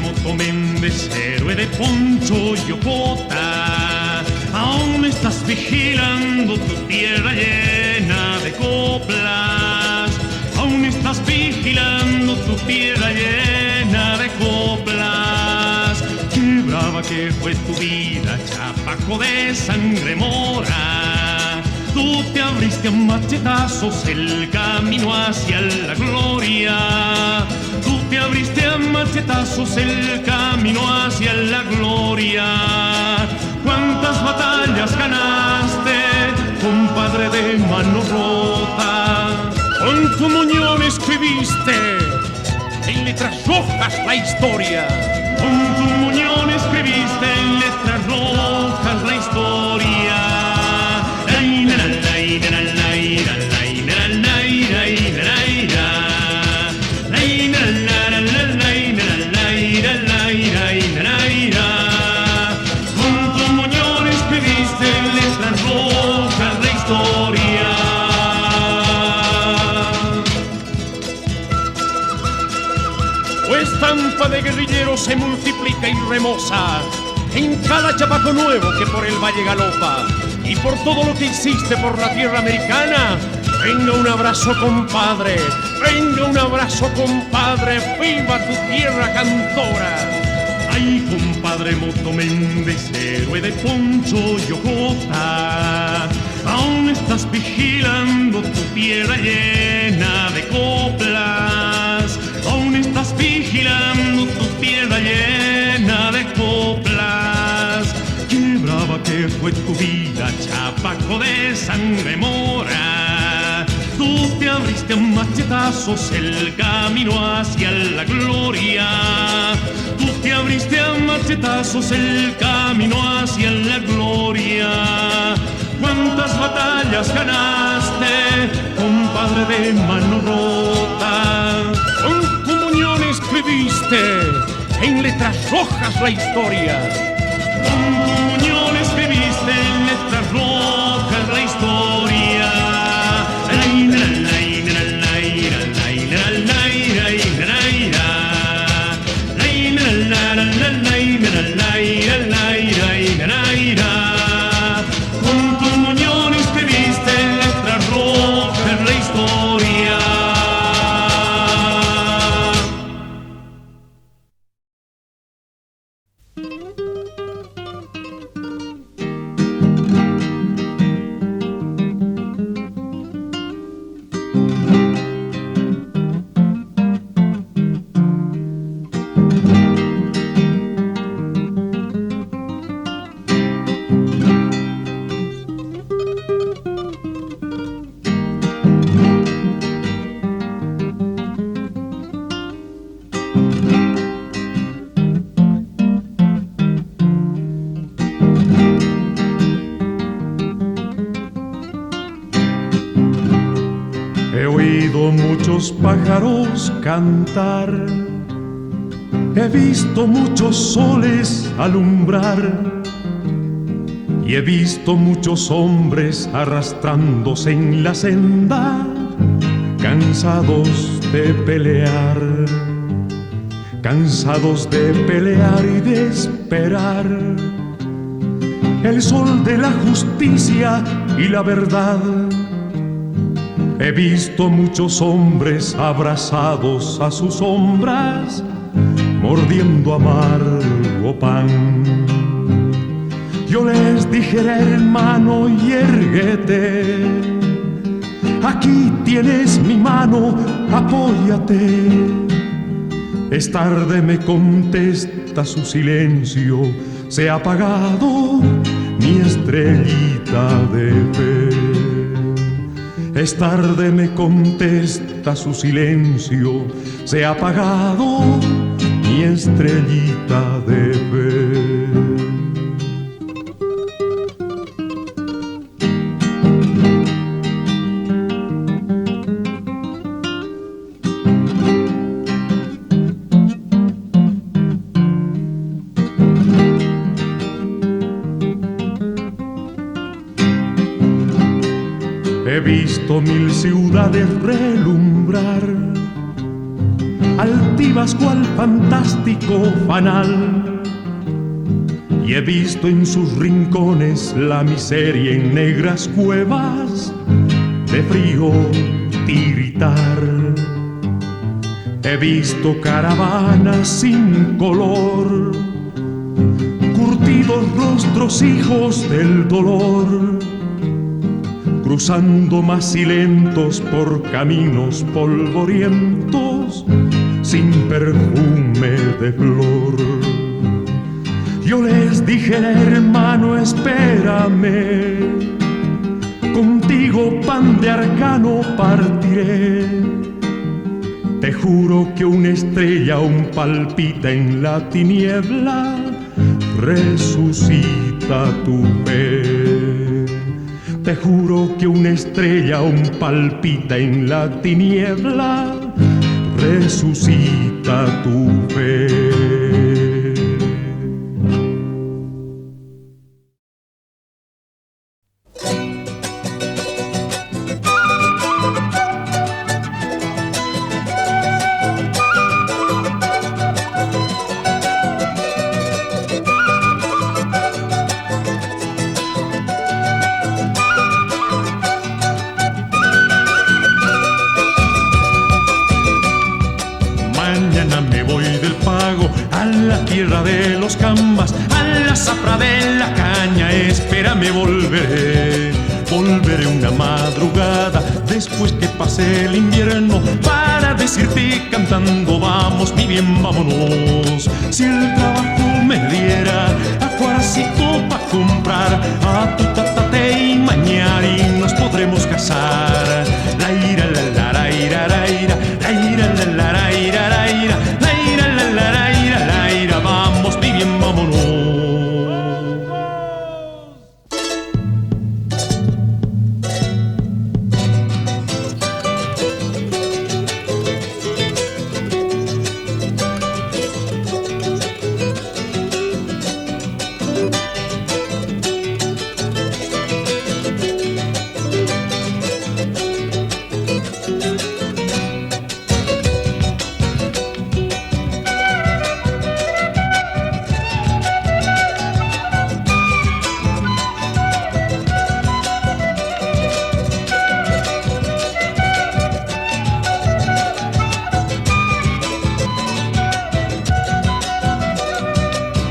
Moto Méndez, héroe de Poncho y Ocota, aún estás vigilando tu tierra llena de coplas. Aún estás vigilando tu tierra llena de coplas. Qué brava que fue tu vida, chapaco de sangre mora. Tú te abriste a machetazos el camino hacia la gloria. Tú te abriste a machetazos el camino hacia la gloria. ¿Cuántas batallas ganaste, compadre de mano rota? Con tu muñón escribiste en letras rojas la historia. Con tu muñón escribiste en letras rojas la historia. Con tu muñón escribiste en letras rojas la historia. Tu estampa de guerrillero se multiplica y remoza en cada chapaco nuevo que por el valle galopa. Y por todo lo que hiciste por la tierra americana, venga un abrazo, compadre, venga un abrazo, compadre, viva tu tierra cantora. Ay, compadre Moto Méndez, héroe de Poncho y Ocota, aún estás vigilando tu tierra llena de coplas. Aún estás vigilando tu tierra llena de coplas. Qué brava que fue tu vida, chapaco de sangre mora. Tú te abriste a machetazos el camino hacia la gloria. Tú te abriste a machetazos el camino hacia la gloria. ¿Cuántas batallas ganaste, compadre de mano rota? Con tu muñón escribiste en letras rojas la historia. Con tu muñón escribiste en letras rojas la historia. Con tu muñón escribiste en letras rojas la historia. He oído muchos pájaros cantar, he visto muchos soles alumbrar y he visto muchos hombres arrastrándose en la senda, cansados de pelear, cansados de pelear y de esperar el sol de la justicia y la verdad. He visto muchos hombres abrazados a sus sombras, mordiendo amargo pan. Yo les dije, hermano, yérguete, aquí tienes mi mano, apóyate. Es tarde, me contesta su silencio, se ha apagado mi estrellita de fe. Es tarde, me contesta su silencio, se ha apagado mi estrellita de fe. He visto 1000 ciudades relumbrar, altivas cual fantástico fanal. Y he visto en sus rincones la miseria en negras cuevas de frío tiritar. He visto caravanas sin color, curtidos rostros hijos del dolor, cruzando macilentos por caminos polvorientos, sin perfume de flor. Yo les dije, hermano, espérame, contigo pan de arcano partiré. Te juro que una estrella aún palpita en la tiniebla, resucita tu fe. Te juro que una estrella aún palpita en la tiniebla, resucita tu fe. Mañana me voy del pago a la tierra de los cambas, a la zafra de la caña, espérame, volveré. Volveré una madrugada después que pase el invierno para decirte cantando, vamos mi bien, vámonos. Si el trabajo me diera acuarcito pa' comprar, a tu tatate y mañar y nos podremos casar. La ira la la la ira la ira, la ira la la la ira la ira, la ira la la la ira la ira, vamos mi bien, vámonos.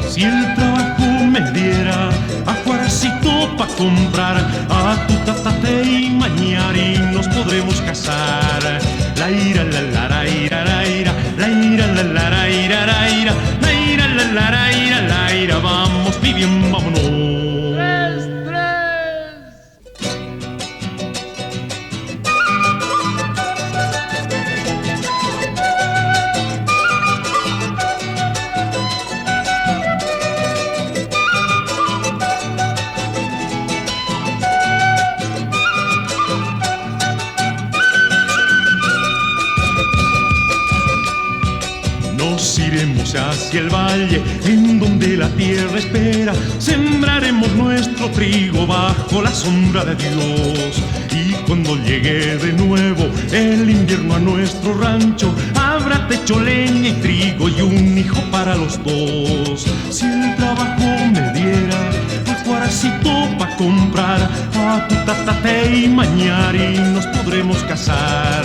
Si el trabajo me diera acuarcito pa' comprar, a tu tatate y mañar y nos podremos casar. La ira la la la ira la ira, la ira la la la ira la ira, la ira la la la ira la ira, vamos mi bien, vámonos. Nos iremos hacia el valle en donde la tierra espera, sembraremos nuestro trigo bajo la sombra de Dios. Y cuando llegue de nuevo el invierno a nuestro rancho, habrá techo, leña y trigo y un hijo para los dos. Si el trabajo me diera acuarcito pa' comprar, a tu tatate y mañar y nos podremos casar.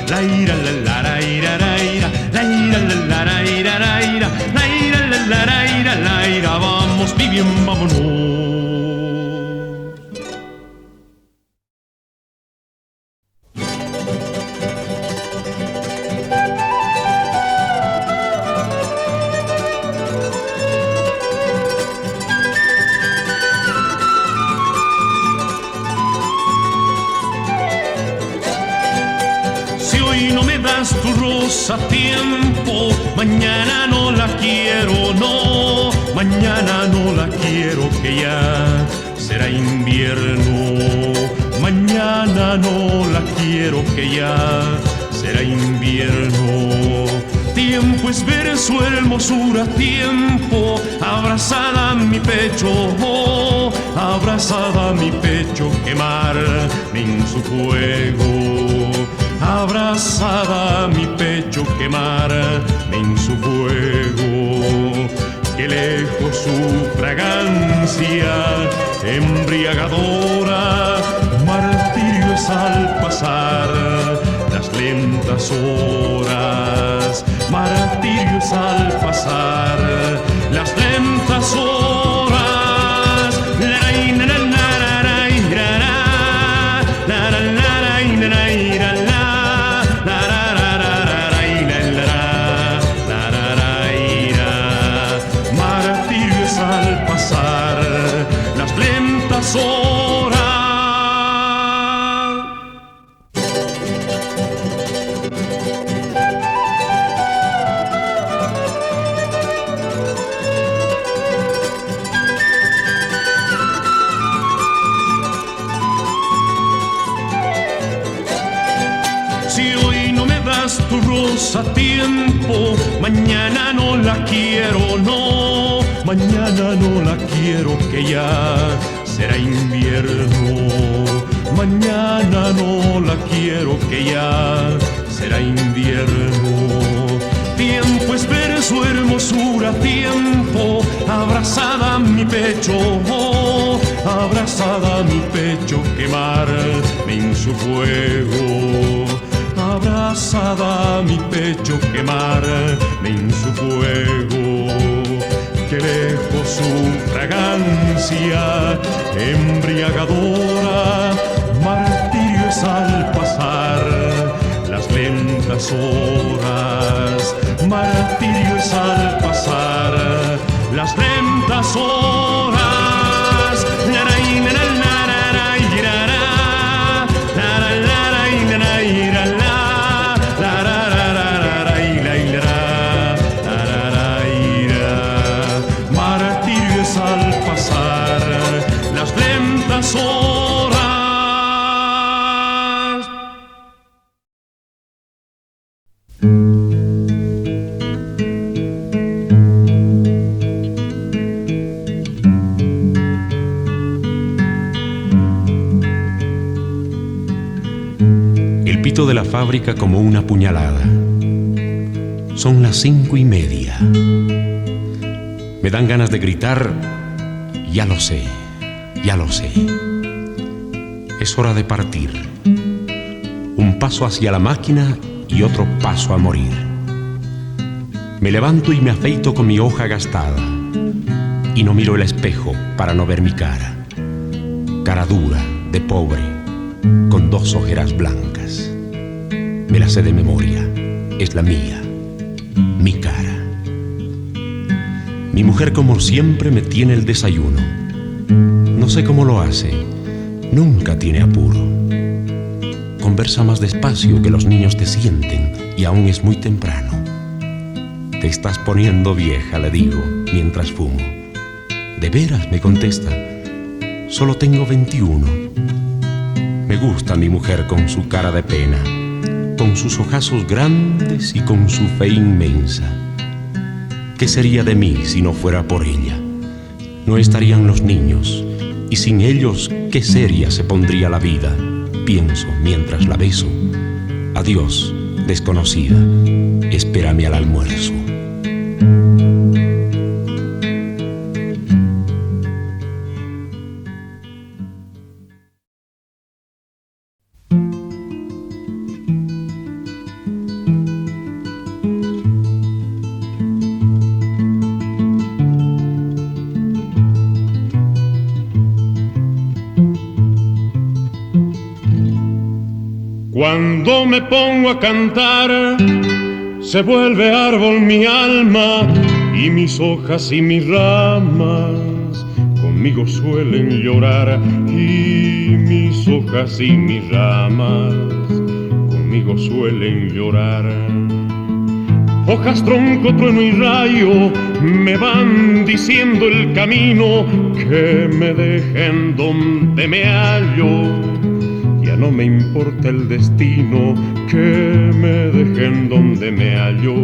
La ira la la la ira la ira, la ira la la la ira la ira, la ira la la la ira la ira, vamos mi bien, vámonos. Si hoy no me das tu rosa a tiempo, mañana no la quiero, no, mañana no la quiero, que ya será invierno. Mañana no la quiero, que ya será invierno. Tiempo es ver su hermosura, tiempo abrazada a mi pecho, oh, abrazada a mi pecho, quemarme en su fuego. abrazada a mi pecho quemarme en su fuego, que lejos su fragancia embriagadora, martirio es al pasar las lentas horas, martirio es al pasar las lentas horas. Tu rosa a tiempo, mañana no la quiero, no, mañana no la quiero, que ya será invierno. Mañana no la quiero, que ya será invierno. Tiempo es ver su hermosura, tiempo, abrazada a mi pecho, oh, abrazada a mi pecho, quemarme en su fuego. Abrazada a mi pecho, quemarme en su fuego, que lejos su fragancia embriagadora, martirio es al pasar las lentas horas, martirio es al pasar las lentas horas. El pito de la fábrica como una puñalada. Son las 5:30. Me dan ganas de gritar, ya lo sé, ya lo sé. Es hora de partir. Un paso hacia la máquina y otro paso a morir. Me levanto y me afeito con mi hoja gastada. Y no miro el espejo para no ver mi cara. Cara dura, de pobre, con 2 ojeras blancas. Me la sé de memoria, es la mía, mi cara. Mi mujer, como siempre, me tiene el desayuno. No sé cómo lo hace, nunca tiene apuro. Conversa más despacio que los niños te sienten y aún es muy temprano. Te estás poniendo vieja, le digo, mientras fumo. ¿De veras?, me contesta. Solo tengo 21. Me gusta mi mujer con su cara de pena, con sus ojazos grandes y con su fe inmensa. ¿Qué sería de mí si no fuera por ella? No estarían los niños, y sin ellos, qué seria se pondría la vida. Pienso mientras la beso. Adiós, desconocida, espérame al almuerzo. Cuando me pongo a cantar, se vuelve árbol mi alma, y mis hojas y mis ramas conmigo suelen llorar, y mis hojas y mis ramas conmigo suelen llorar. Hojas, tronco, trueno y rayo me van diciendo el camino, que me dejen donde me hallo. Ya no me importa el destino, que me dejen donde me hallo.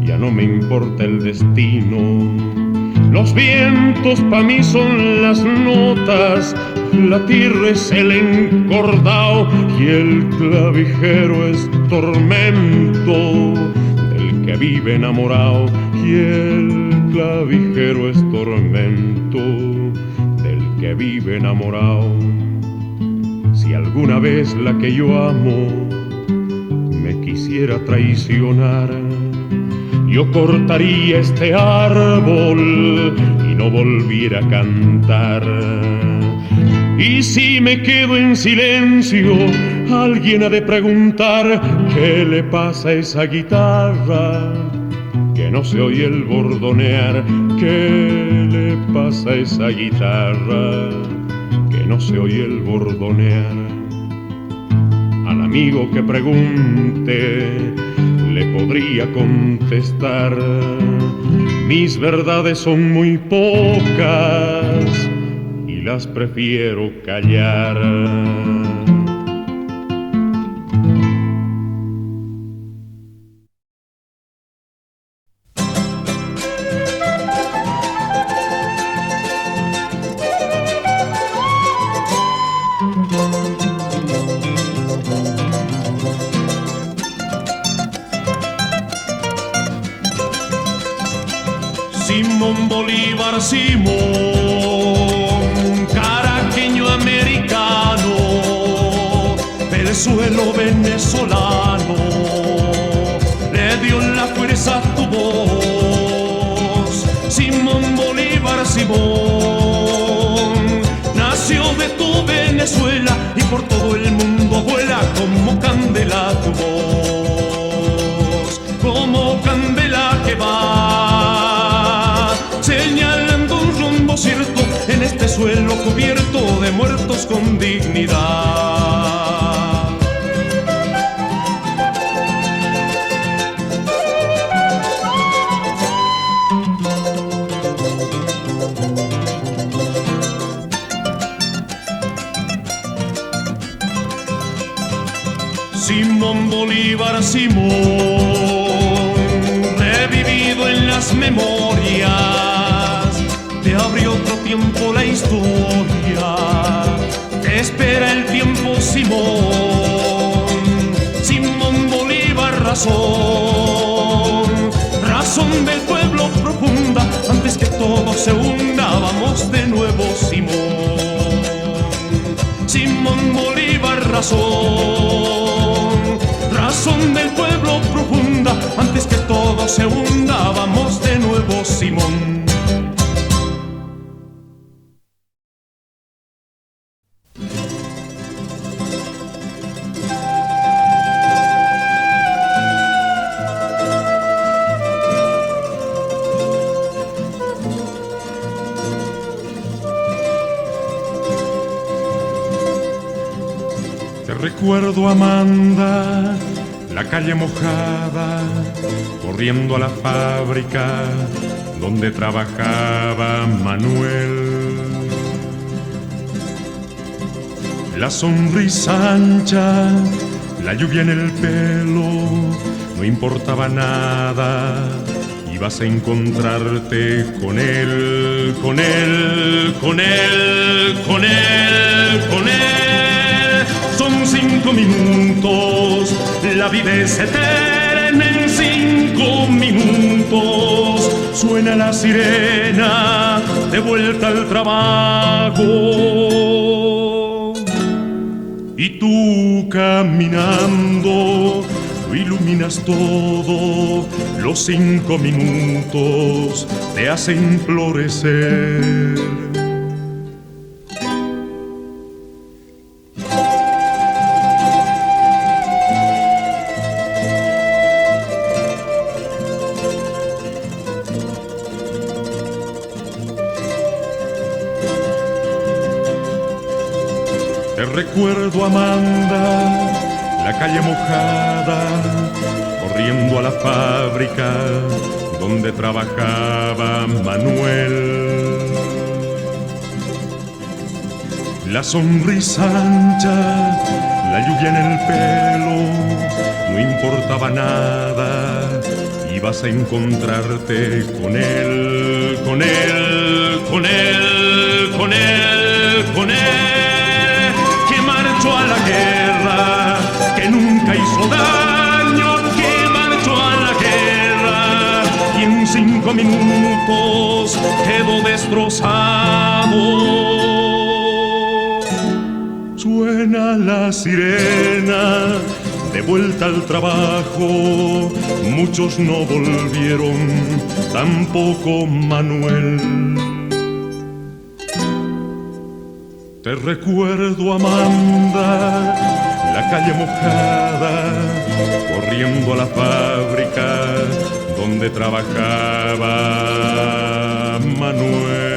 Ya no me importa el destino. Los vientos pa' mí son las notas, la tierra es el encordao, y el clavijero es tormento del que vive enamorado, y el clavijero es tormento del que vive enamorado. Si alguna vez la que yo amo me quisiera traicionar, yo cortaría este árbol y no volviera a cantar. Y si me quedo en silencio, alguien ha de preguntar qué le pasa a esa guitarra, que no se oye el bordonear. ¿Qué le pasa a esa guitarra, que no se oye el bordonear? Al amigo que pregunte le podría contestar: mis verdades son muy pocas y las prefiero callar. Simón Bolívar, Simón, caraqueño americano, del suelo venezolano, le dio la fuerza a tu voz. Simón Bolívar, Simón, nació de tu Venezuela y por todo el mundo vuela como candela tu voz, como candela que va señalando un rumbo cierto en este suelo cubierto de muertos con dignidad. Simón Bolívar, Simón, revivido en las memorias, te abre otro tiempo la historia, te espera el tiempo, Simón. Simón Bolívar, razón, razón del pueblo profunda, antes que todo se hunda, vamos de nuevo, Simón. Simón Bolívar, razón, razón del pueblo profunda, antes que todo se hunda, vamos de nuevo, Simón. Recuerdo a Amanda, la calle mojada, corriendo a la fábrica donde trabajaba Manuel. La sonrisa ancha, la lluvia en el pelo, no importaba nada, ibas a encontrarte con él, con él, con él, con él, con él. Son 5 minutos, la vida es eterna en 5 minutos. Suena la sirena, de vuelta al trabajo. Y tú caminando, lo iluminas todo. Los 5 minutos te hacen florecer. Te recuerdo, Amanda, la calle mojada, corriendo a la fábrica donde trabajaba Manuel. La sonrisa ancha, la lluvia en el pelo, no importaba nada, ibas a encontrarte con él, con él, con él, con él, con él. A la guerra peldaño que marchó a la guerra y en 5 minutos quedó destrozado. Suena la sirena, de vuelta al trabajo, muchos no volvieron, tampoco Manuel. Te recuerdo, Amanda, la calle mojada, corriendo a la fábrica donde trabajaba Manuel.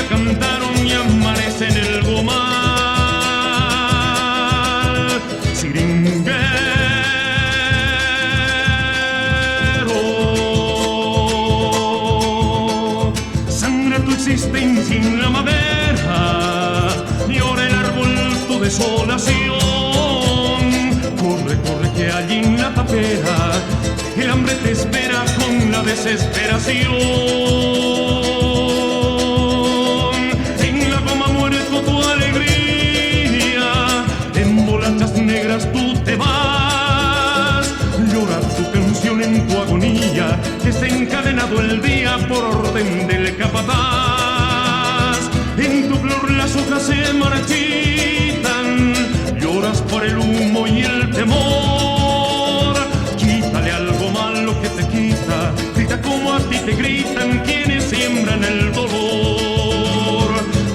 Cantaron y amanece en el gomar. Siringuero, sangra tu existencia en la madera, llora el árbol tu desolación. Corre, corre que allí en la tapera el hambre te espera con la desesperación. Tu alegría, en volachas negras tú te vas. Llora tu canción en tu agonía, que está encadenado el día por orden del capataz. En tu flor las hojas se marchitan, lloras por el humo y el temor. Quítale algo malo que te quita, grita como a ti te gritan quienes siembran el dolor.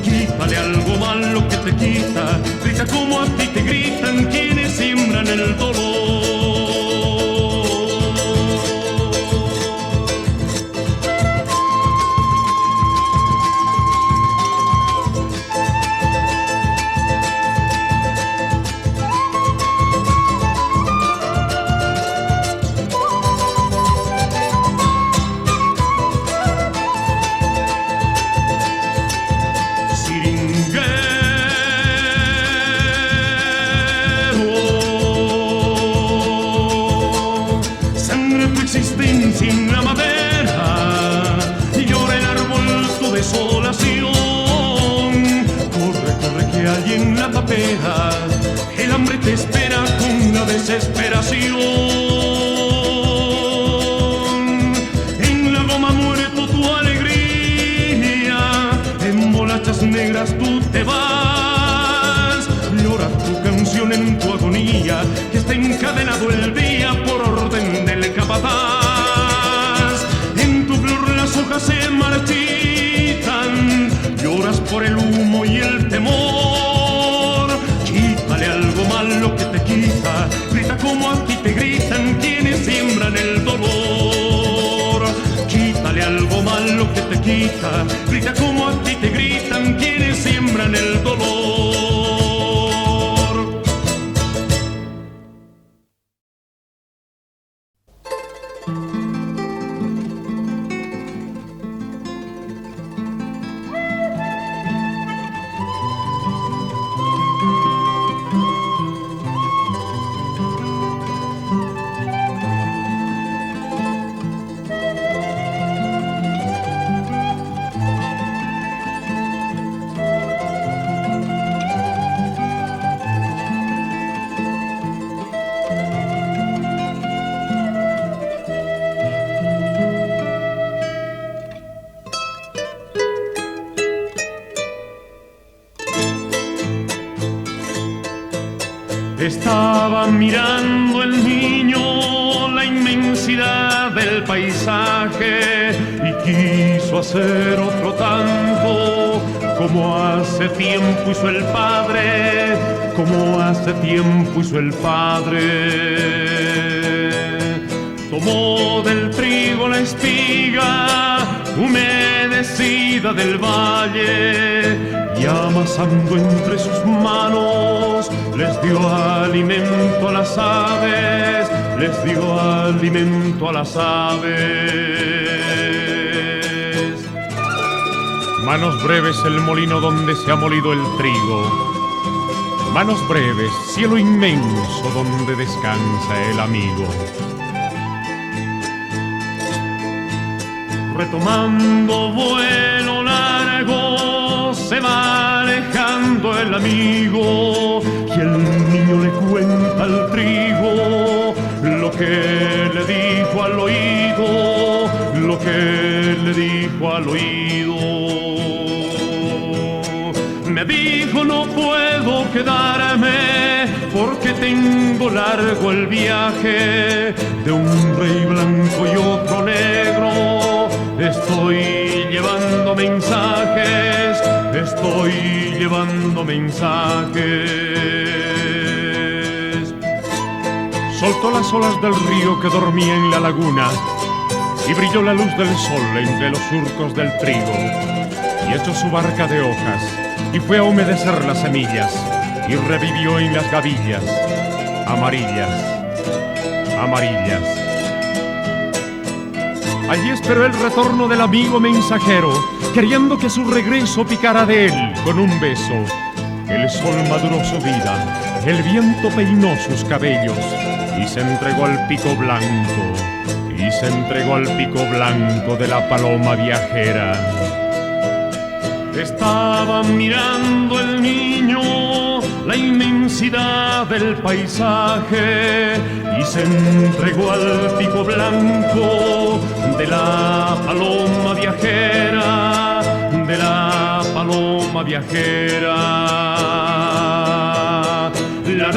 Quítale algo malo que te quita, grita como a ti te gritan quienes siembran el dolor. Sin la madera y llora el árbol tu desolación. Corre, corre que allí en la tapera el hambre te espera con la desesperación. En la goma muere tu alegría, en bolachas negras tú te vas. Llora tu canción en tu agonía, que está encadenado el día por orden del capataz. Hojas se marchitan, lloras por el humo y el temor. Quítale algo malo que te quita, grita como a ti te gritan quienes siembran el dolor. Quítale algo malo que te quita, grita como a ti te gritan quienes siembran el dolor. Estaba mirando el niño la inmensidad del paisaje y quiso hacer otro tanto, como hace tiempo hizo el padre, como hace tiempo hizo el padre. Tomó del trigo la espiga humedecida del valle y amasando entre sus manos les dio alimento a las aves, les dio alimento a las aves. Manos breves el molino donde se ha molido el trigo, manos breves cielo inmenso donde descansa el amigo. Retomando vuelo largo, se va alejando el amigo y el niño le cuenta al trigo lo que le dijo al oído, lo que le dijo al oído. Me dijo no puedo quedarme porque tengo largo el viaje de un rey blanco y otro negro. Estoy llevando mensajes, estoy llevando mensajes. Soltó las olas del río que dormía en la laguna y brilló la luz del sol entre los surcos del trigo y echó su barca de hojas y fue a humedecer las semillas y revivió en las gavillas amarillas, amarillas. Allí esperó el retorno del amigo mensajero, queriendo que su regreso picara de él con un beso. El sol maduró su vida, el viento peinó sus cabellos y se entregó al pico blanco, y se entregó al pico blanco de la paloma viajera. Estaba mirando el niño la inmensidad del paisaje y se entregó al pico blanco de la paloma viajera, de la paloma viajera. La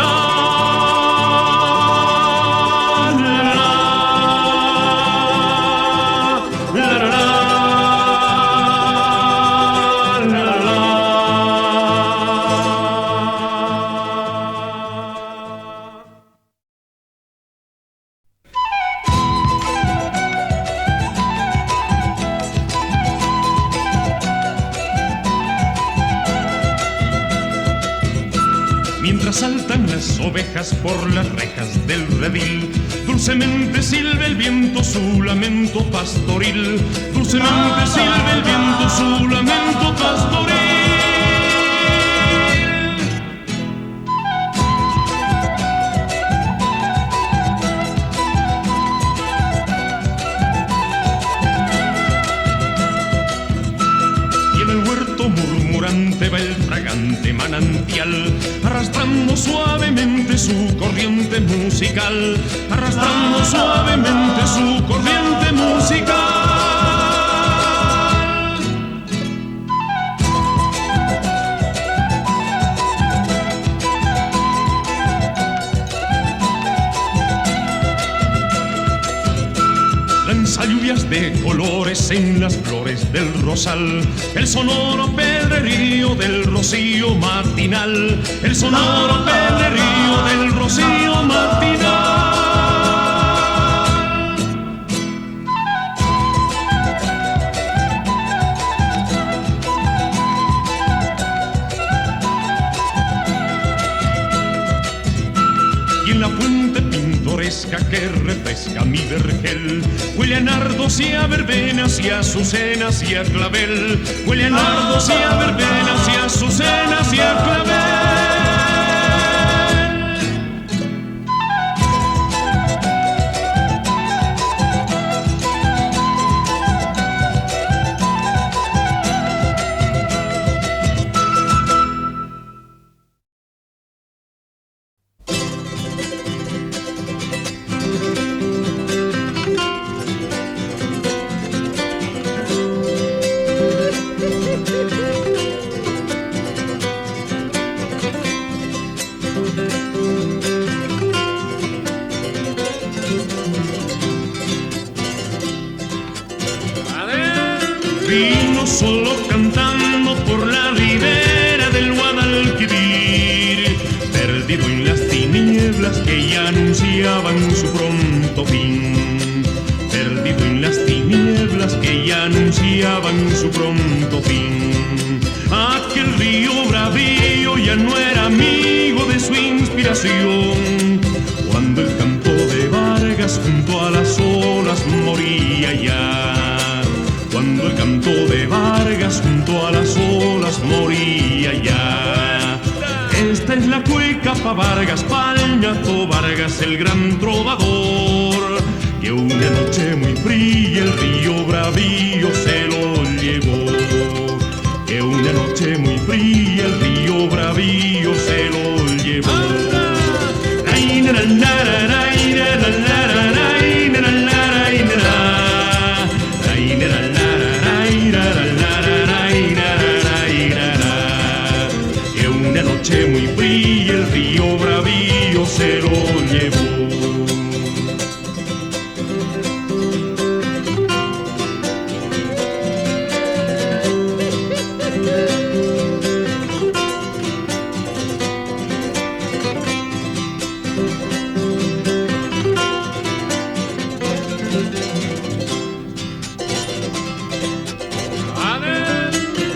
Mientras saltan las ovejas por las rejas del redil, dulcemente silba el viento su lamento pastoril. Dulcemente silba el viento su lamento pastoril. Y en el huerto murmurante va el fragante manantial, arrastrando suavemente su corriente musical, arrastrando suavemente su corriente musical. Lanza lluvias de colores en las flores del rosal, el sonoro pedrerío del rocío matinal, el sonoro pedrerío del rocío matinal. Y en la fuente pintoresca que refresca mi vergel, huele a nardos y a verbenas y a azucenas y a clavel, huele a nardos y a verbenas y a azucenas y a clavel. vino solo cantando por la ribera del Guadalquivir, perdido en las tinieblas que ya anunciaban su pronto fin. Perdido en las tinieblas que ya anunciaban su pronto fin. Aquel río bravío ya no era amigo de su inspiración, cuando el canto de Vargas junto a las olas moría ya. Cuando el canto de Vargas junto a las olas moría ya. Esta es la cueca pa' Vargas, Palñato Vargas, el gran trovador, que una noche muy fría el río bravío se lo llevó. Que una noche muy fría el río bravío se lo llevó. Que una noche muy fría el río bravío se lo llevó.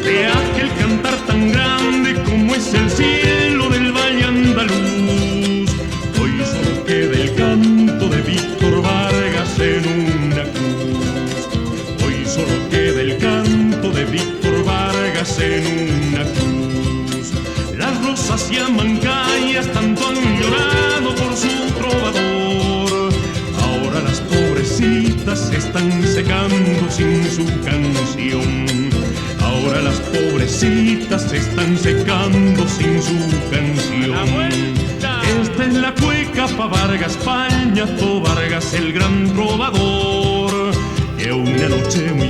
De aquel cantar tan grande como es el cielo del valle andaluz, hoy solo queda el canto de Víctor Vargas en una cruz. Hoy solo queda el canto de Víctor Vargas en una cruz. Las rosas y amancayas tanto han llorado por su trovador, ahora las pobrecitas se están secando sin su canción. Ahora las pobrecitas se están secando sin su canción. Esta es la cueca pa' Vargas, Palñato Vargas, el gran trovador, que una noche muy